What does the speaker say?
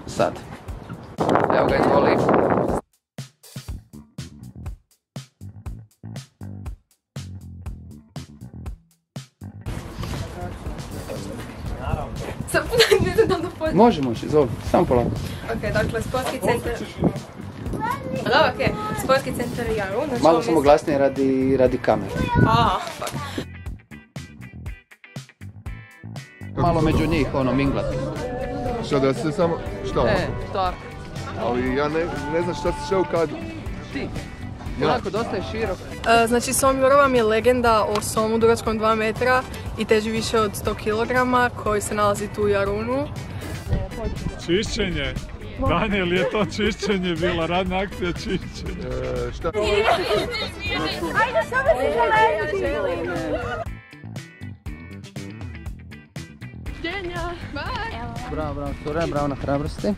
sad. Evo ga, izvoli. Može, izvoli, samo polako. Ok, dakle, sportski centar... Da, ok, sportski centar Jarun. Znači Malo samo glasnije radi kamere. Fuck. Malo među njih, minglati. Šta da se samo... Šta? Tako. Ali ja ne znam šta si šao kad... Ti. Onako, dosta je širok. Znači, Som Jurova je legenda o somu dugačkom 2 metra i teži više od 100 kg koji se nalazi tu u Jarunu. Čišćenje. Daniel, je to čišćenje bila, radna akcija čišćenja. Šta? Ajde, samo se želim! Bravo, bravo, bravo na hrabrosti.